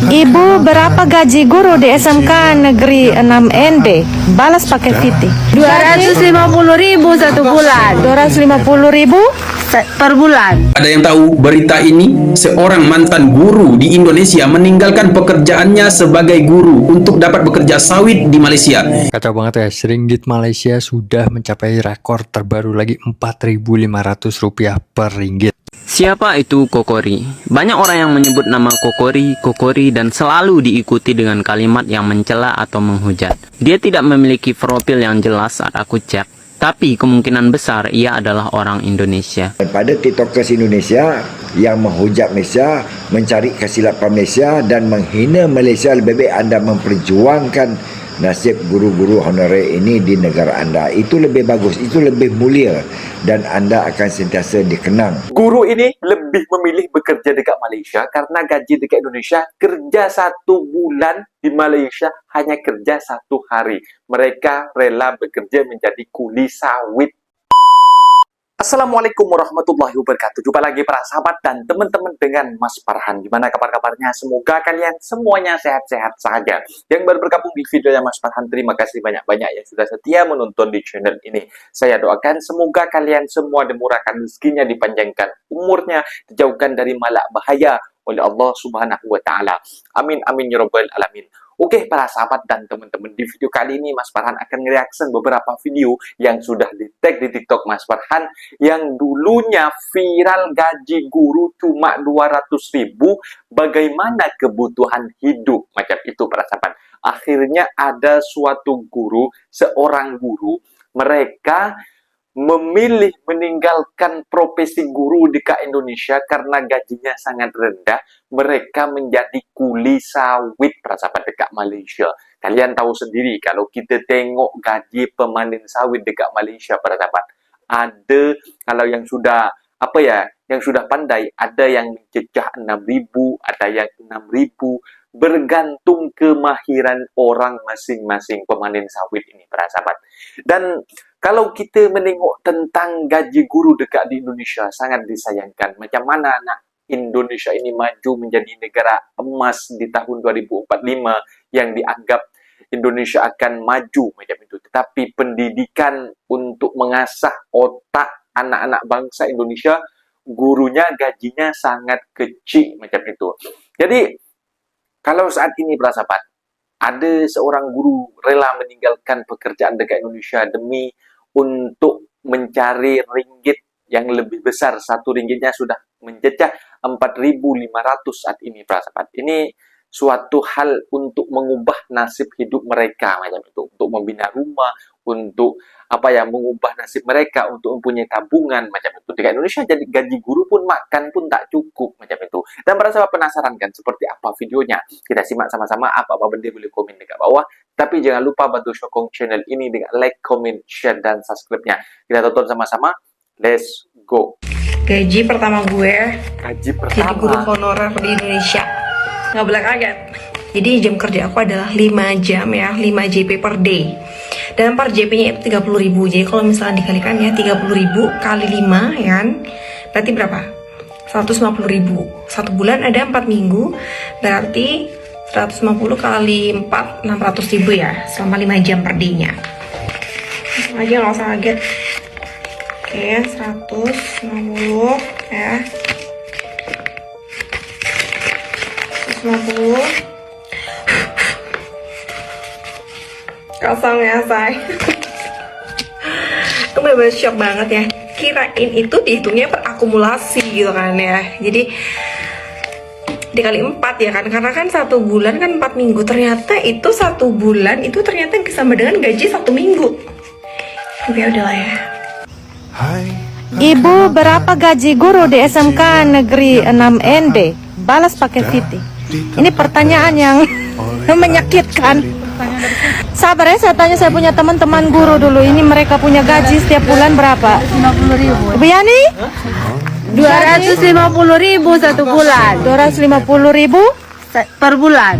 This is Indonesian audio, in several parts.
Ibu, berapa gaji guru di SMK Negeri 6 ND? Balas pakai Viti. 250.000 satu bulan. 250.000 Per bulan. Ada yang tahu berita ini? Seorang mantan guru di Indonesia meninggalkan pekerjaannya sebagai guru untuk dapat bekerja sawit di Malaysia. Kacau banget ya, ringgit Malaysia sudah mencapai rekor terbaru lagi Rp4.500 per ringgit. Siapa itu Kokori? Banyak orang yang menyebut nama Kokori dan selalu diikuti dengan kalimat yang mencela atau menghujat. Dia tidak memiliki profil yang jelas saat aku cek, tapi kemungkinan besar ia adalah orang Indonesia. Pada tiktokers Indonesia yang menghujat Malaysia, mencari kesilapan Malaysia dan menghina Malaysia, lebih baik anda memperjuangkan nasib guru-guru honorer ini di negara anda. Itu lebih bagus, itu lebih mulia dan anda akan sentiasa dikenang. Guru ini lebih memilih bekerja dekat Malaysia karena gaji dekat Indonesia, kerja 1 bulan di Malaysia hanya kerja 1 hari. Mereka rela bekerja menjadi kuli sawit. Assalamualaikum warahmatullahi wabarakatuh. Jumpa lagi para sahabat dan teman-teman dengan Mas Farhan. Gimana kabar-kabarnya? Semoga kalian semuanya sehat-sehat saja. Yang baru bergabung di videonya Mas Farhan, terima kasih banyak-banyak yang sudah setia menonton di channel ini. Saya doakan semoga kalian semua dimurahkan rezekinya, dipanjangkan umurnya, dijauhkan dari malak bahaya oleh Allah Subhanahu wa taala. Amin amin ya rabbal alamin. Oke para sahabat dan teman-teman, di video kali ini Mas Farhan akan nge-reaction beberapa video yang sudah di-tag di TikTok Mas Farhan yang dulunya viral gaji guru cuma 200.000, bagaimana kebutuhan hidup macam itu para sahabat. Akhirnya ada suatu guru, seorang guru, mereka memilih meninggalkan profesi guru di Indonesia karena gajinya sangat rendah. Mereka menjadi kuli sawit para sahabat dekat Malaysia. Kalian tahu sendiri kalau kita tengok gaji pemanen sawit dekat Malaysia para sahabat, ada kalau yang sudah yang sudah pandai, ada yang mencecah 6.000, ada yang 6.000, bergantung kemahiran orang masing-masing pemanen sawit ini para sahabat. Dan kalau kita menengok tentang gaji guru dekat di Indonesia, sangat disayangkan. Macam mana anak Indonesia ini maju menjadi negara emas di tahun 2045 yang dianggap Indonesia akan maju macam itu. Tetapi pendidikan untuk mengasah otak anak-anak bangsa Indonesia, gurunya gajinya sangat kecil macam itu. Jadi kalau saat ini para sahabat, ada seorang guru rela meninggalkan pekerjaan dekat Indonesia demi untuk mencari ringgit yang lebih besar. 1 ringgitnya sudah mencecah 4.500 saat ini para sahabat. Ini suatu hal untuk mengubah nasib hidup mereka macam itu, untuk membina rumah, untuk mengubah nasib mereka, untuk mempunyai tabungan macam itu. Di Indonesia jadi gaji guru pun makan pun tak cukup macam itu. Dan para sahabat penasaran kan seperti apa videonya? Kita simak sama-sama. Apa-apa benda boleh komen dekat bawah. Tapi jangan lupa bantu sokong channel ini dengan like, comment, share, dan subscribe-nya. Kita tonton sama-sama. Let's go. Gaji pertama gue Gaji jadi guru pertama. honorer di Indonesia. Nggak boleh kaget. Jadi jam kerja aku adalah 5 jam ya, 5 JP per day. Dan per JP-nya itu 30.000. Jadi kalau misalnya dikalikan ya 30.000 kali 5 ya kan, berarti berapa? 150.000. 1 bulan ada 4 minggu, berarti 150 kali 4, 600.000 ya, selama 5 jam per day-nya. Langsung aja, nggak usah kaget. Oke, 150 ya. 150 kosong ya say. Itu bener-bener shock banget ya. Kirain itu dihitungnya per akumulasi gitu kan ya. Jadi dikali 4 ya kan, karena kan 1 bulan kan 4 minggu. Ternyata itu 1 bulan itu ternyata sama dengan gaji 1 minggu. Ya udahlah ya. Ibu, berapa gaji guru di SMK Negeri 6 ND? Balas pakai Viti. Ini pertanyaan yang menyakitkan. Sabar ya, saya tanya saya punya teman-teman guru dulu. Ini mereka punya gaji setiap bulan berapa? 50.000. Bu Yani? 250.000 satu bulan. 250.000 Per bulan.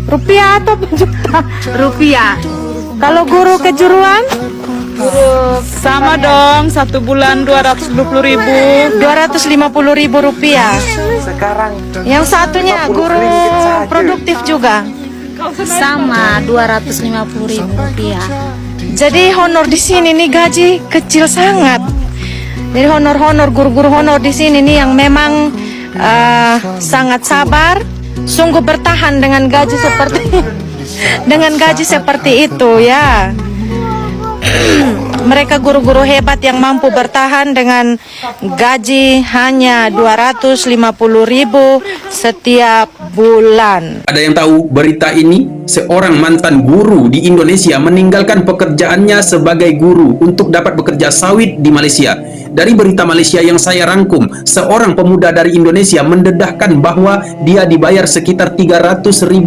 rupiah atau juta? Rupiah. Kalau guru kejuruan? Sama dong, 1 bulan 220.000. 250.000 rupiah. Sekarang Yang satunya 50 guru ringgit saja. produktif juga. Sama 250.000 rupiah. Jadi honor di sini nih gaji kecil sangat. Jadi honor guru-guru honor di sini nih yang memang sangat sabar, sungguh bertahan dengan gaji seperti itu ya. Mereka guru-guru hebat yang mampu bertahan dengan gaji hanya 250.000 setiap bulan. Ada yang tahu berita ini? Seorang mantan guru di Indonesia meninggalkan pekerjaannya sebagai guru untuk dapat bekerja sawit di Malaysia. Dari berita Malaysia yang saya rangkum, seorang pemuda dari Indonesia mendedahkan bahwa dia dibayar sekitar Rp300.000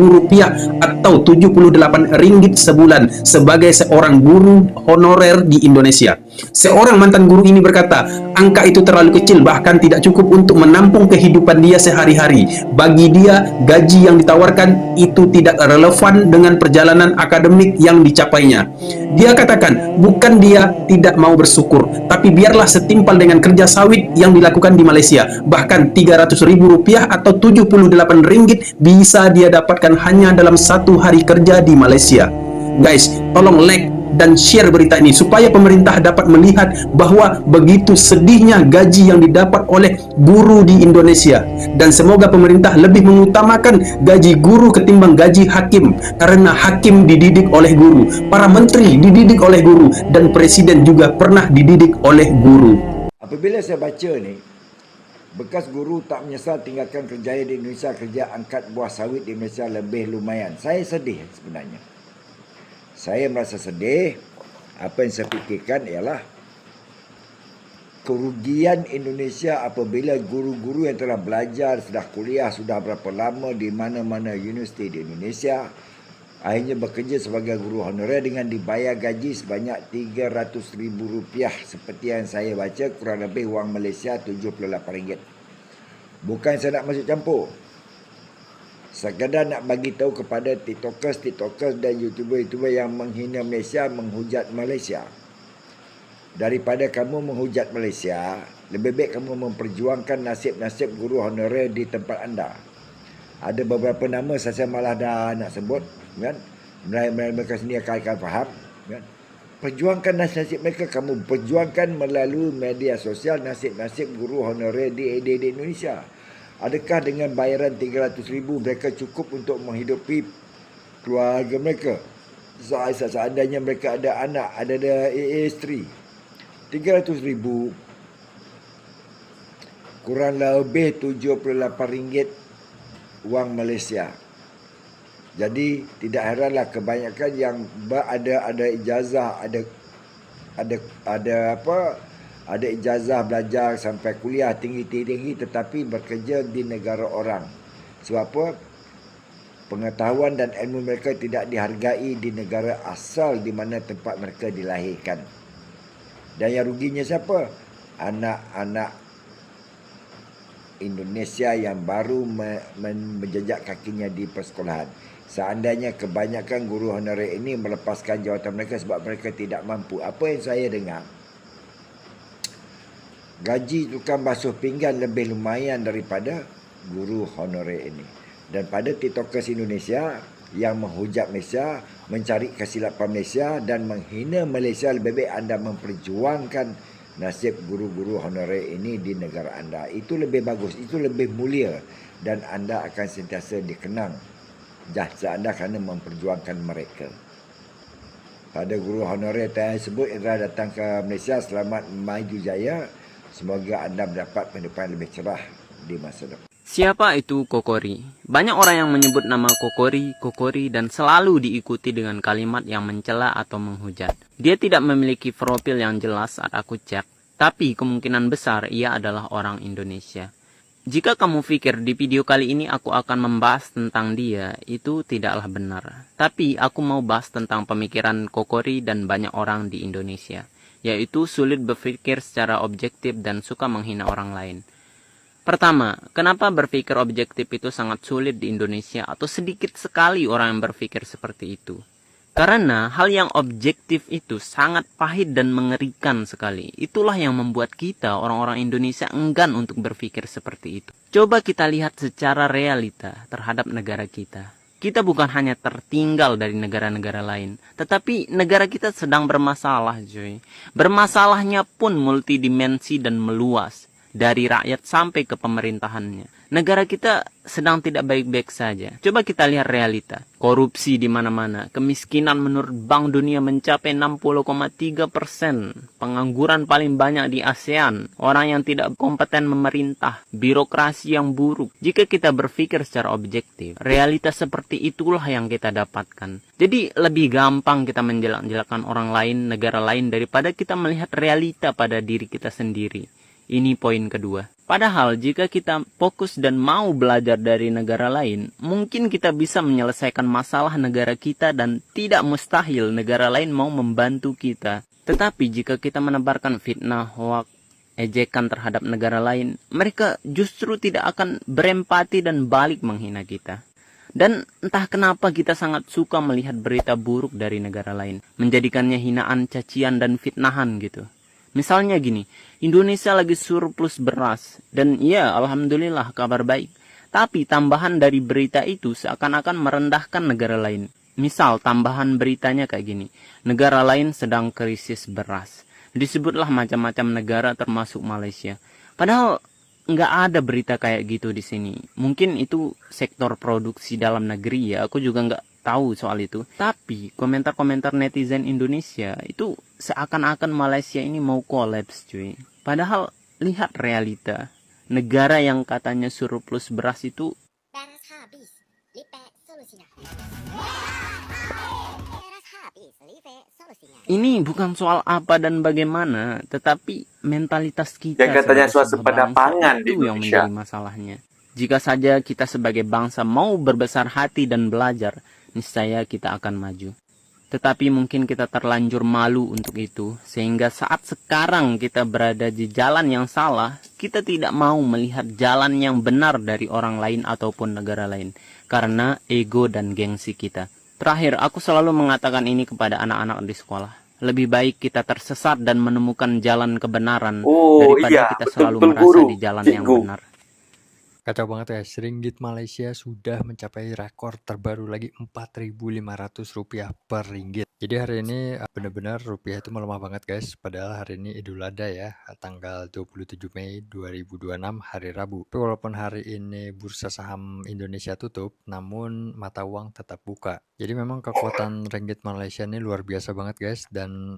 atau 78 ringgit sebulan sebagai seorang guru honorer di Indonesia. Seorang mantan guru ini berkata, angka itu terlalu kecil, bahkan tidak cukup untuk menampung kehidupan dia sehari-hari. Bagi dia, gaji yang ditawarkan itu tidak relevan dengan perjalanan akademik yang dicapainya. Dia katakan, bukan dia tidak mau bersyukur, tapi biarlah setimpal dengan kerja sawit yang dilakukan di Malaysia. Bahkan Rp300.000 atau 78 ringgit bisa dia dapatkan hanya dalam satu hari kerja di Malaysia. Guys, tolong like dan share berita ini supaya pemerintah dapat melihat bahwa begitu sedihnya gaji yang didapat oleh guru di Indonesia, dan semoga pemerintah lebih mengutamakan gaji guru ketimbang gaji hakim, karena hakim dididik oleh guru, para menteri dididik oleh guru, dan presiden juga pernah dididik oleh guru. Apabila saya baca ni, bekas guru tak menyesal tinggalkan kerjaya di Indonesia, kerja angkat buah sawit di Malaysia lebih lumayan. Saya sedih sebenarnya. Saya merasa sedih. Apa yang saya fikirkan ialah kerugian Indonesia apabila guru-guru yang telah belajar, sudah kuliah, sudah berapa lama di mana-mana universiti di Indonesia, akhirnya bekerja sebagai guru honorer dengan dibayar gaji sebanyak Rp300.000 seperti yang saya baca, kurang lebih wang Malaysia RM78. Bukan saya nak masuk campur, sekadar nak bagi tahu kepada tiktokers dan youtuber yang menghina Malaysia, menghujat Malaysia. Daripada kamu menghujat Malaysia, lebih baik kamu memperjuangkan nasib-nasib guru honorer di tempat anda. Ada beberapa nama saya malah dah nak sebut, kan? Mereka sendiri akan faham, kan? Perjuangkan nasib mereka, kamu perjuangkan melalui media sosial nasib-nasib guru honorer di Indonesia. Adakah dengan bayaran Rp300.000 mereka cukup untuk menghidupi keluarga mereka? Seandainya mereka ada anak, ada isteri. Rp300.000 kurang lebih RM78 wang Malaysia. Jadi tidak heranlah kebanyakan yang ada ijazah, ada ijazah belajar sampai kuliah tinggi tetapi bekerja di negara orang. Sebab apa? Pengetahuan dan ilmu mereka tidak dihargai di negara asal di mana tempat mereka dilahirkan. Dan yang ruginya siapa? Anak-anak Indonesia yang baru menjejak kakinya di persekolahan. Seandainya kebanyakan guru honorer ini melepaskan jawatan mereka sebab mereka tidak mampu. Apa yang saya dengar, gaji tukang basuh pinggan lebih lumayan daripada guru honorer ini. Dan pada tiktokers Indonesia yang menghujat Malaysia, mencari kesilapan Malaysia dan menghina Malaysia, lebih baik anda memperjuangkan nasib guru-guru honorer ini di negara anda. Itu lebih bagus, itu lebih mulia, dan anda akan sentiasa dikenang jasa anda kerana memperjuangkan mereka. Pada guru honorer saya sebut yang telah datang ke Malaysia, selamat maju jaya. Semoga anda mendapat kehidupan lebih cerah di masa depan. Siapa itu Kokori? Banyak orang yang menyebut nama Kokori, dan selalu diikuti dengan kalimat yang mencela atau menghujat. Dia tidak memiliki profil yang jelas saat aku cek, tapi kemungkinan besar ia adalah orang Indonesia. Jika kamu pikir di video kali ini aku akan membahas tentang dia, itu tidaklah benar. Tapi aku mau bahas tentang pemikiran Kokori dan banyak orang di Indonesia, yaitu sulit berpikir secara objektif dan suka menghina orang lain. Pertama, kenapa berpikir objektif itu sangat sulit di Indonesia atau sedikit sekali orang yang berpikir seperti itu? Karena hal yang objektif itu sangat pahit dan mengerikan sekali. Itulah yang membuat kita orang-orang Indonesia enggan untuk berpikir seperti itu. Coba kita lihat secara realita terhadap negara kita. Kita bukan hanya tertinggal dari negara-negara lain, tetapi negara kita sedang bermasalah, cuy. Bermasalahnya pun multidimensi dan meluas, dari rakyat sampai ke pemerintahannya. Negara kita sedang tidak baik-baik saja. Coba kita lihat realita. Korupsi di mana-mana. Kemiskinan menurut Bank Dunia mencapai 60,3%. Pengangguran paling banyak di ASEAN. Orang yang tidak kompeten memerintah. Birokrasi yang buruk. Jika kita berpikir secara objektif, realitas seperti itulah yang kita dapatkan. Jadi lebih gampang kita menjelak-jelakan orang lain, negara lain, daripada kita melihat realita pada diri kita sendiri. Ini poin kedua. Padahal jika kita fokus dan mau belajar dari negara lain, mungkin kita bisa menyelesaikan masalah negara kita dan tidak mustahil negara lain mau membantu kita. Tetapi jika kita menebarkan fitnah, hoaks, ejekan terhadap negara lain, mereka justru tidak akan berempati dan balik menghina kita. Dan entah kenapa kita sangat suka melihat berita buruk dari negara lain, menjadikannya hinaan, cacian, dan fitnahan gitu. Misalnya gini, Indonesia lagi surplus beras, dan ya alhamdulillah kabar baik. Tapi tambahan dari berita itu seakan-akan merendahkan negara lain. Misal tambahan beritanya kayak gini, negara lain sedang krisis beras. Disebutlah macam-macam negara termasuk Malaysia. Padahal nggak ada berita kayak gitu di sini. Mungkin itu sektor produksi dalam negeri ya, aku juga nggak tahu soal itu. Tapi komentar-komentar netizen Indonesia itu seakan-akan Malaysia ini mau kolaps cuy. Padahal lihat realita. Negara yang katanya surplus beras itu ini bukan soal apa dan bagaimana, tetapi mentalitas kita Yang katanya sebagai swasembada sebuah bangsa pangan di itu yang Indonesia. menjadi masalahnya. Jika saja kita sebagai bangsa mau berbesar hati dan belajar, niscaya kita akan maju. Tetapi mungkin kita terlanjur malu untuk itu, sehingga saat sekarang kita berada di jalan yang salah, kita tidak mau melihat jalan yang benar dari orang lain ataupun negara lain, karena ego dan gengsi kita. Terakhir, aku selalu mengatakan ini kepada anak-anak di sekolah. Lebih baik kita tersesat dan menemukan jalan kebenaran, daripada kita selalu merasa guru. di jalan yang Cikgu. benar. Kacau banget ya, ringgit Malaysia sudah mencapai rekor terbaru lagi Rp4.500 per ringgit. Jadi hari ini benar-benar rupiah itu melemah banget guys. Padahal hari ini Idul Adha ya, tanggal 27 Mei 2026 hari Rabu. Tapi walaupun hari ini bursa saham Indonesia tutup, namun mata uang tetap buka. Jadi memang kekuatan ringgit Malaysia ini luar biasa banget guys. Dan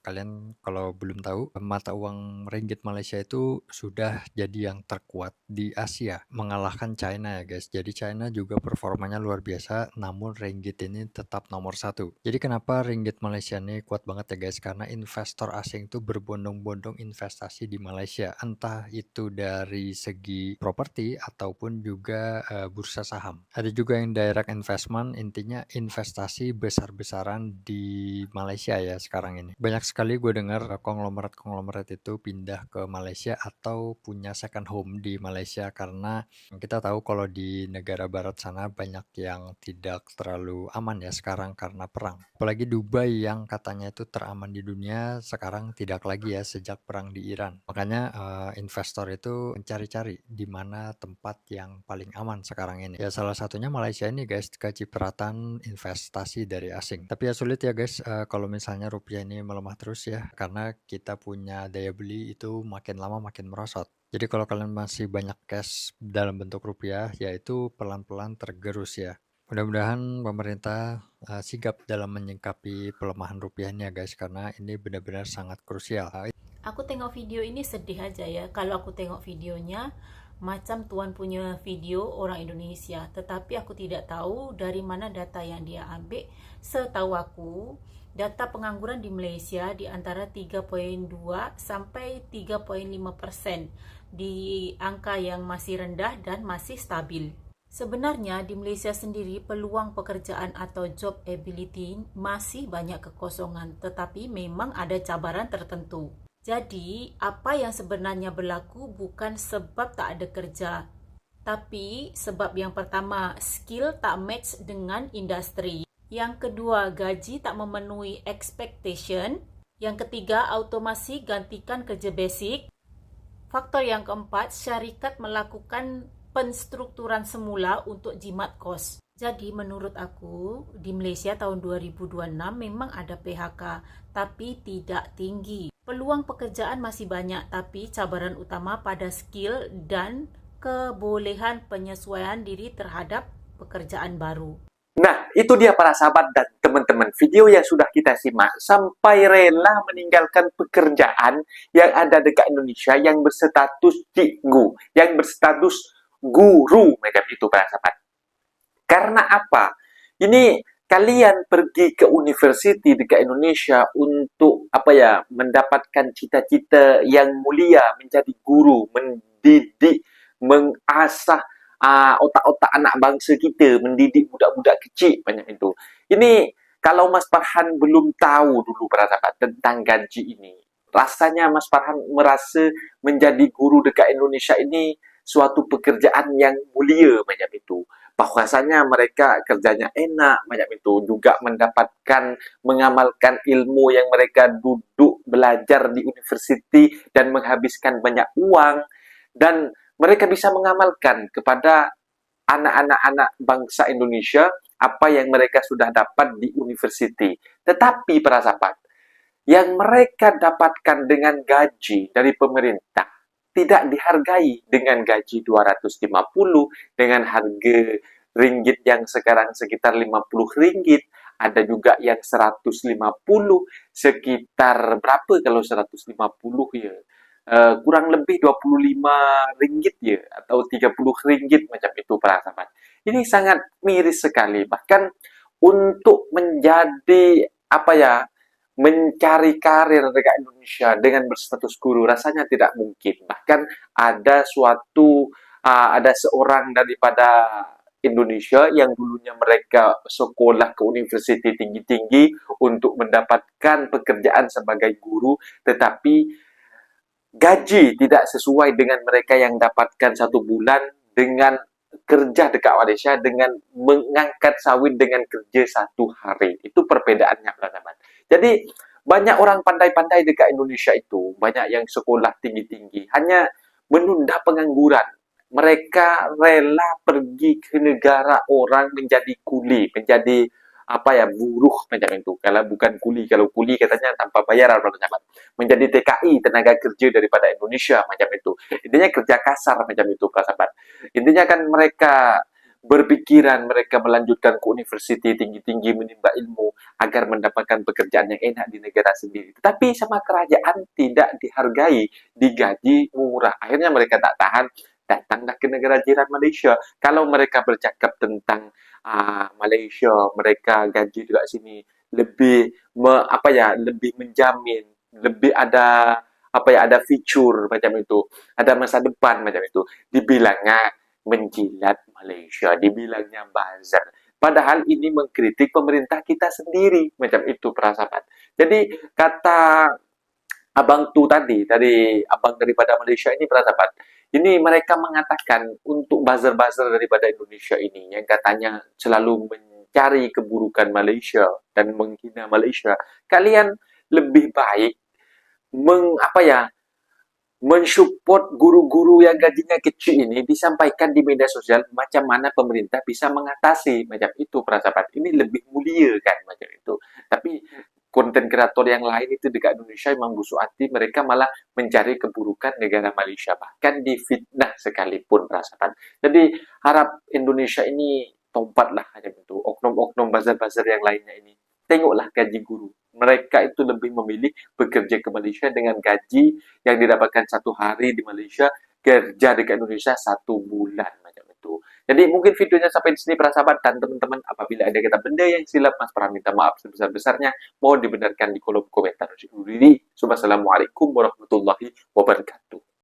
kalian kalau belum tahu, mata uang ringgit Malaysia itu sudah jadi yang terkuat di Asia, mengalahkan China ya guys. Jadi China juga performanya luar biasa, namun ringgit ini tetap nomor 1. Jadi kenapa ringgit Malaysia ini kuat banget ya guys? Karena investor asing itu berbondong-bondong investasi di Malaysia, entah itu dari segi properti ataupun juga bursa saham. Ada juga yang direct investment, intinya investasi besar-besaran di Malaysia ya sekarang ini. Banyak sekali gue dengar konglomerat itu pindah ke Malaysia atau punya second home di Malaysia, karena kita tahu kalau di negara barat sana banyak yang tidak terlalu aman ya sekarang karena perang. Apalagi Dubai yang katanya itu teraman di dunia, sekarang tidak lagi ya sejak perang di Iran. Makanya investor itu mencari-cari di mana tempat yang paling aman sekarang ini. Ya salah satunya Malaysia ini guys, kecipratan investasi dari asing. Tapi ya sulit ya guys kalau misalnya rupiah ini melemah terus ya, karena kita punya daya beli itu makin lama makin merosot. Jadi kalau kalian masih banyak cash dalam bentuk rupiah, yaitu pelan-pelan tergerus ya. Mudah-mudahan pemerintah sigap dalam menyikapi pelemahan rupiah ini ya guys, karena ini benar-benar sangat krusial. Aku tengok video ini sedih aja ya. Kalau aku tengok videonya, macam tuan punya video orang Indonesia, tetapi aku tidak tahu dari mana data yang dia ambil. Setahu aku, data pengangguran di Malaysia di antara 3.2 sampai 3.5%, di angka yang masih rendah dan masih stabil. Sebenarnya di Malaysia sendiri peluang pekerjaan atau job ability masih banyak kekosongan, tetapi memang ada cabaran tertentu. Jadi, apa yang sebenarnya berlaku bukan sebab tak ada kerja, tapi sebab yang pertama, skill tak match dengan industri. Yang kedua, gaji tak memenuhi expectation. Yang ketiga, automasi gantikan kerja basic. Faktor yang keempat, syarikat melakukan penstrukturan semula untuk jimat kos. Jadi menurut aku di Malaysia tahun 2026 memang ada PHK, tapi tidak tinggi. Peluang pekerjaan masih banyak, tapi cabaran utama pada skill dan kebolehan penyesuaian diri terhadap pekerjaan baru. Nah, itu dia para sahabat dan teman-teman, video yang sudah kita simak sampai rela meninggalkan pekerjaan yang ada dekat Indonesia yang berstatus cikgu, yang berstatus guru, macam itu para sahabat. Karena apa? Ini kalian pergi ke university dekat Indonesia untuk mendapatkan cita-cita yang mulia, menjadi guru, mendidik, mengasah otak-otak anak bangsa kita, mendidik budak-budak kecil banyak itu. Ini kalau Mas Farhan belum tahu dulu para sahabat tentang gaji ini, rasanya Mas Farhan merasa menjadi guru dekat Indonesia ini suatu pekerjaan yang mulia macam itu. Bahwasanya mereka kerjanya enak macam itu, juga mendapatkan, mengamalkan ilmu yang mereka duduk belajar di universiti dan menghabiskan banyak uang, dan mereka bisa mengamalkan kepada anak-anak bangsa Indonesia apa yang mereka sudah dapat di universiti. Tetapi para sahabat, yang mereka dapatkan dengan gaji dari pemerintah tidak dihargai dengan gaji 250, dengan harga ringgit yang sekarang sekitar 50 ringgit, ada juga yang 150, sekitar berapa kalau 150 ya? Kurang lebih 25 ringgit ya, atau 30 ringgit macam itu para sahabat. Ini sangat miris sekali. Bahkan untuk menjadi mencari karir dekat Indonesia dengan berstatus guru rasanya tidak mungkin. Bahkan ada seorang daripada Indonesia yang dulunya mereka sekolah ke universiti tinggi-tinggi untuk mendapatkan pekerjaan sebagai guru, tetapi gaji tidak sesuai dengan mereka yang dapatkan satu bulan dengan kerja dekat Malaysia, dengan mengangkat sawit dengan kerja satu hari. Itu perbedaannya, teman-teman. Jadi banyak orang pandai-pandai dekat Indonesia itu, banyak yang sekolah tinggi-tinggi, hanya menunda pengangguran. Mereka rela pergi ke negara orang menjadi kuli, menjadi buruh macam itu. Kalau bukan kuli, kalau kuli katanya tanpa bayaran, menjadi TKI, tenaga kerja daripada Indonesia macam itu. Intinya kerja kasar macam itu, Pak sahabat. Intinya kan mereka berpikiran mereka melanjutkan ke universiti tinggi-tinggi menimba ilmu agar mendapatkan pekerjaan yang enak di negara sendiri. Tetapi sama kerajaan tidak dihargai, digaji murah. Akhirnya mereka tak tahan, datanglah ke negara jiran Malaysia. Kalau mereka bercakap tentang Malaysia, mereka gaji dekat sini lebih lebih menjamin, lebih ada ada fitur macam itu, ada masa depan macam itu. Dibilangnya menjilat Malaysia, dibilangnya bazar. Padahal ini mengkritik pemerintah kita sendiri macam itu, para sahabat. Jadi kata abang tu tadi, dari abang daripada Malaysia ini, para sahabat, ini mereka mengatakan untuk buzzer-buzzer daripada Indonesia ini yang katanya selalu mencari keburukan Malaysia dan menghina Malaysia, kalian lebih baik mensupport guru-guru yang gajinya kecil ini, disampaikan di media sosial macam mana pemerintah bisa mengatasi macam itu, para sahabat. Ini lebih mulia kan macam itu. Tapi konten kreator yang lain itu dekat Indonesia memang busuk hati, mereka malah mencari keburukan negara Malaysia, bahkan difitnah sekalipun, para sahabat. Jadi harap Indonesia ini tompatlah macam itu. Oknum-oknum buzzer-buzzer yang lainnya ini, tengoklah gaji guru. Mereka itu lebih memilih bekerja ke Malaysia dengan gaji yang didapatkan satu hari di Malaysia, kerja dekat Indonesia 1 bulan macam itu. Jadi mungkin videonya sampai di sini, para sahabat dan teman-teman. Apabila ada kata benda yang silap, Mas Farhan minta maaf sebesar-besarnya. Mohon dibenarkan di kolom komentar. Wassalamualaikum warahmatullahi wabarakatuh.